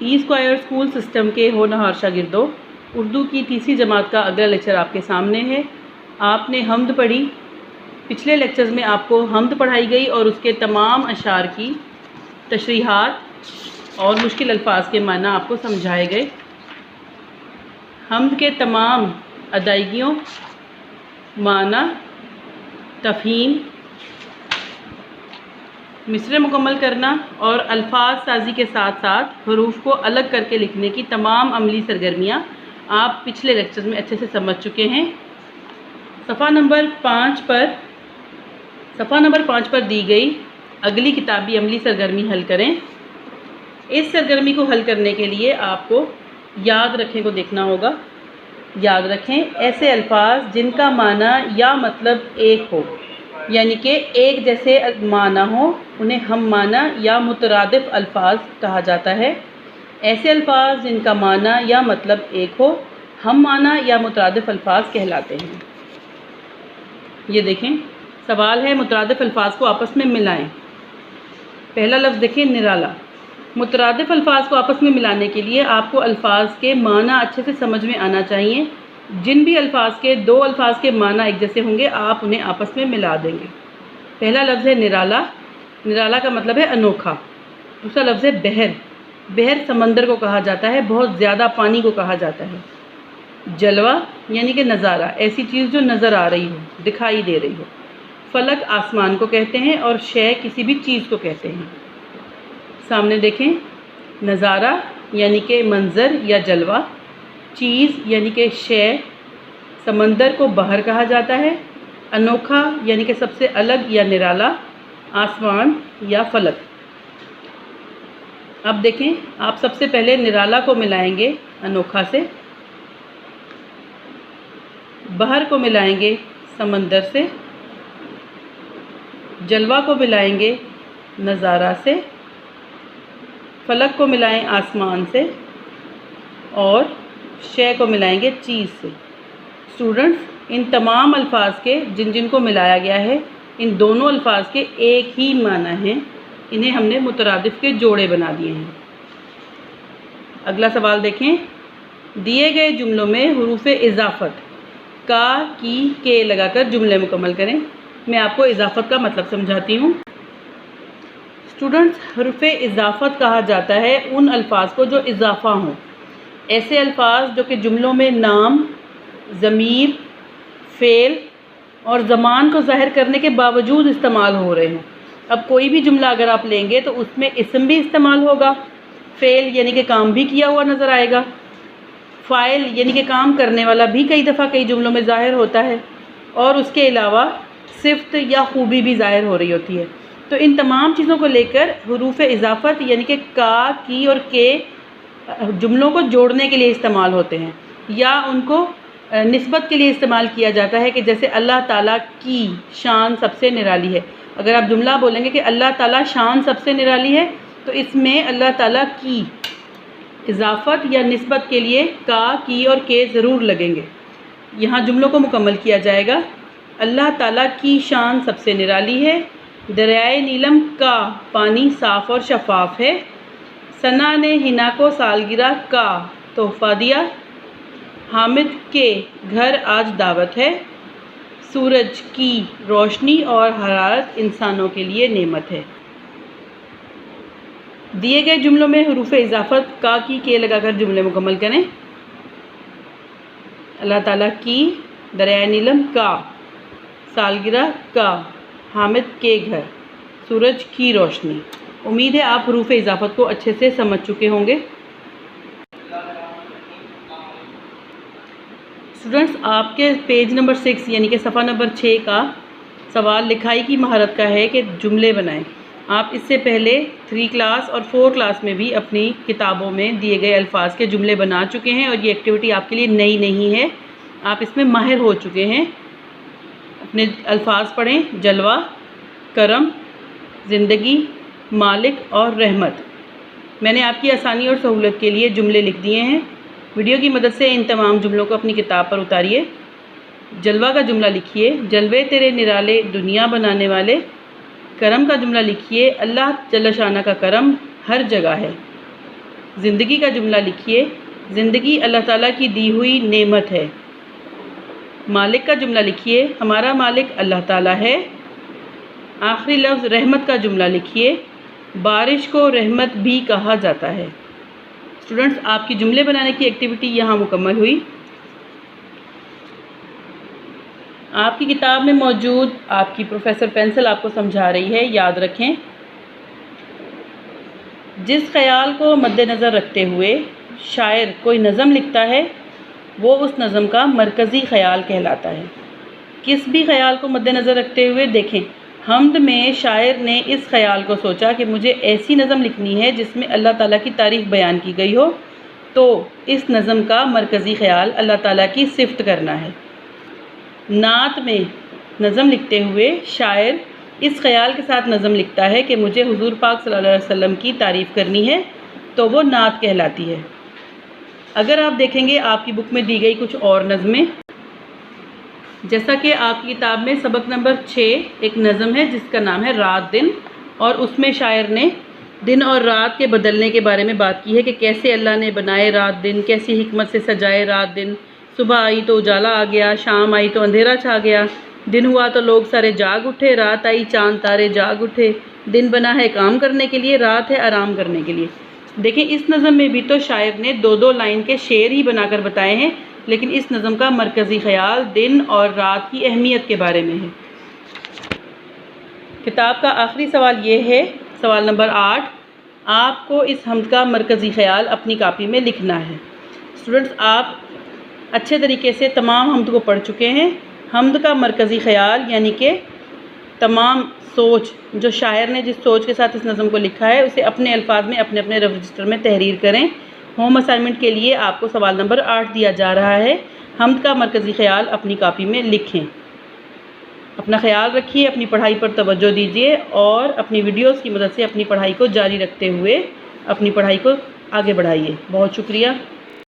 ई-स्क्वायर स्कول system के होनहार शागिर्दों, उर्दू की तीसरी जमात का अगला लेक्चर आपके सामने है। आपने हम्द पढ़ी। पिछले लेक्चर्स में आपको हम्द पढ़ाई गई और उसके तमाम अशार की तशरीहात और मुश्किल अल्फाज के माना आपको समझाए गए। हम्द के तमाम अदायगियों, माना, तफ़हीम, मिसरे मुकम्मल करना और अल्फाज साजी के साथ साथ हरूफ को अलग करके लिखने की तमाम अमली सरगर्मियाँ आप पिछले लेक्चर्स में अच्छे से समझ चुके हैं। सफ़ा नंबर 5 पर दी गई अगली किताबी अमली सरगर्मी हल करें। इस सरगर्मी को हल करने के लिए आपको याद रखें को देखना होगा। याद रखें ऐसे अल्फाज जिनका माना या मतलब एक हो, यानी कि एक जैसे माना हो, उन्हें हम माना या मुतरादिफ अल्फाज कहा जाता है। ऐसे अल्फाज जिनका माना या मतलब एक हो, हम माना या मुतरादिफ अल्फाज कहलाते हैं। ये देखें, सवाल है मुतरादिफ अल्फाज को आपस में मिलाएं। पहला लफ्ज़ देखें, निराला। मुतरादिफ अल्फाज को आपस में मिलाने के लिए आपको अल्फाज के माना अच्छे से समझ में आना चाहिए। जिन भी अल्फाज के दो अल्फाज के माना एक जैसे होंगे, आप उन्हें आपस में मिला देंगे। पहला लफ्ज़ है निराला। निराला का मतलब है अनोखा। दूसरा लफ्ज़ है बहर। बहर समंदर को कहा जाता है, बहुत ज़्यादा पानी को कहा जाता है। जलवा यानी कि नज़ारा, ऐसी चीज़ जो नज़र आ रही हो, दिखाई दे रही हो। फलक आसमान को कहते हैं और शय किसी भी चीज़ को कहते हैं। सामने देखें, नज़ारा यानी कि मंज़र या जलवा, चीज़ यानी कि शय, समंदर को बहर कहा जाता है, अनोखा यानी कि सबसे अलग या निराला, आसमान या फलक। अब देखें, आप सबसे पहले निराला को मिलाएंगे अनोखा से, बहर को मिलाएंगे समंदर से, जलवा को मिलाएंगे नज़ारा से, फलक को मिलाएं आसमान से और शय को मिलाएंगे चीज़ से। स्टूडेंट्स, इन तमाम अल्फाज के जिन जिन को मिलाया गया है, इन दोनों अल्फाज के एक ही माना है। इन्हें हमने मुतरादिफ के जोड़े बना दिए हैं। अगला सवाल देखें, दिए गए जुमलों में हुरूफ इजाफत का, की, के लगाकर जुमले मुकम्मल करें। मैं आपको इजाफत का मतलब समझाती हूँ। स्टूडेंट्स, हुरूफ इजाफत कहा जाता है उन अल्फाज को जो इजाफा हों। ऐसे अल्फाज जो कि जुमलों में नाम, ज़मीर, फ़ेल और ज़मान को ज़ाहिर करने के बावजूद इस्तेमाल हो रहे हों। अब कोई भी जुमला अगर आप लेंगे तो उसमें इसम भी इस्तेमाल होगा, फ़ेल यानी कि काम भी किया हुआ नज़र आएगा, फ़ाइल यानी कि काम करने वाला भी कई दफ़ा कई जुमलों में ज़ाहिर होता है, और उसके अलावा सिफ़त या खूबी भी ज़ाहिर हो रही होती है। तो इन तमाम चीज़ों को लेकर हुरूफ इजाफत यानी कि का, की और के जुमलों को जोड़ने के लिए इस्तेमाल होते हैं, या उनको निस्बत के लिए इस्तेमाल किया जाता है। कि जैसे अल्लाह ताला की शान सबसे निराली है, अगर आप जुमला बोलेंगे कि अल्लाह ताला शान सबसे निराली है, तो इसमें अल्लाह ताला की इजाफत या निस्बत के लिए का, की और के ज़रूर लगेंगे। यहाँ जुमलों को मुकम्मल किया जाएगा। अल्लाह ताला की शान सबसे निराली है। दरियाए नीलम का पानी साफ़ और शफाफ है। सना ने हिना को सालगिरह का तोहफ़ा दिया। हामिद के घर आज दावत है। सूरज की रोशनी और हरारत इंसानों के लिए नेमत है। दिए गए जुमलों में हुरूफ इजाफत का, की, के लगाकर जुमले मुकम्मल करें। अल्लाह ताला की, दरियाए नीलम का, सालगिरह का, हामिद के घर, सूरज की रोशनी। उम्मीद है आप हुरूफ इजाफत को अच्छे से समझ चुके होंगे। स्टूडेंट्स, आपके पेज नंबर 6 यानी कि सफ़ा नंबर 6 का सवाल लिखाई की महारत का है कि जुमले बनाएं। आप इससे पहले 3 क्लास और 4 क्लास में भी अपनी किताबों में दिए गए अल्फाज के जुमले बना चुके हैं, और ये एक्टिविटी आपके लिए नई नहीं है, आप इसमें माहिर हो चुके हैं। अपने अल्फाज पढ़ें, जलवा, करम, ज़िंदगी, मालिक और रहमत। मैंने आपकी आसानी और सहूलत के लिए जुमले लिख दिए हैं। वीडियो की मदद से इन तमाम जुमलों को अपनी किताब पर उतारिए। जलवा का जुमला लिखिए, जलवे तेरे निराले दुनिया बनाने वाले। करम का जुमला लिखिए, अल्लाह जल्ल शाना का करम हर जगह है। زندگی کا جملہ لکھیے، زندگی اللہ تعالیٰ کی دی ہوئی نعمت ہے۔ مالک کا جملہ لکھیے، ہمارا مالک اللہ تعالیٰ ہے۔ آخری لفظ رحمت کا جملہ لکھیے، بارش کو رحمت بھی کہا جاتا ہے۔ اسٹوڈنٹس، آپ کی جملے بنانے کی ایکٹیویٹی یہاں مکمل ہوئی۔ آپ کی کتاب میں موجود آپ کی پروفیسر پینسل آپ کو سمجھا رہی ہے، یاد رکھیں جس خیال کو مد نظر رکھتے ہوئے شاعر کوئی نظم لکھتا ہے وہ اس نظم کا مرکزی خیال کہلاتا ہے۔ کس بھی خیال کو مد نظر رکھتے ہوئے دیکھیں، حمد میں شاعر نے اس خیال کو سوچا کہ مجھے ایسی نظم لکھنی ہے جس میں اللہ تعالیٰ کی تعریف بیان کی گئی ہو، تو اس نظم کا مرکزی خیال اللہ تعالیٰ کی صفت کرنا ہے۔ نعت میں نظم لکھتے ہوئے شاعر اس خیال کے ساتھ نظم لکھتا ہے کہ مجھے حضور پاک صلی اللہ علیہ وسلم کی تعریف کرنی ہے، تو وہ نعت کہلاتی ہے۔ اگر آپ دیکھیں گے آپ کی بک میں دی گئی کچھ اور نظمیں، جیسا کہ آپ کی کتاب میں سبق نمبر 6 ایک نظم ہے جس کا نام ہے رات دن، اور اس میں شاعر نے دن اور رات کے بدلنے کے بارے میں بات کی ہے کہ کیسے اللہ نے بنائے رات دن، کیسی حکمت سے سجائے رات دن۔ صبح آئی تو اجالا آ گیا، شام آئی تو اندھیرا چھا گیا، دن ہوا تو لوگ سارے جاگ اٹھے، رات آئی چاند تارے جاگ اٹھے۔ دن بنا ہے کام کرنے کے لیے، رات ہے آرام کرنے کے لیے۔ دیکھیں اس نظم میں بھی تو شاعر نے 2 لائن کے شعر ہی بنا کر بتائے ہیں، لیکن اس نظم کا مرکزی خیال دن اور رات کی اہمیت کے بارے میں ہے۔ کتاب کا آخری سوال یہ ہے، سوال نمبر 8، آپ کو اس حمد کا مرکزی خیال اپنی کاپی میں لکھنا ہے۔ اسٹوڈنٹس، آپ اچھے طریقے سے تمام حمد کو پڑھ چکے ہیں۔ حمد کا مرکزی خیال یعنی کہ تمام سوچ، جو شاعر نے جس سوچ کے ساتھ اس نظم کو لکھا ہے اسے اپنے الفاظ میں اپنے اپنے رجسٹر میں تحریر کریں۔ ہوم اسائنمنٹ کے لیے آپ کو سوال نمبر 8 دیا جا رہا ہے، حمد کا مرکزی خیال اپنی کاپی میں لکھیں۔ اپنا خیال رکھیے، اپنی پڑھائی پر توجہ دیجیے اور اپنی ویڈیوز کی مدد سے اپنی پڑھائی کو جاری رکھتے ہوئے اپنی پڑھائی کو آگے بڑھائیے۔ بہت شکریہ۔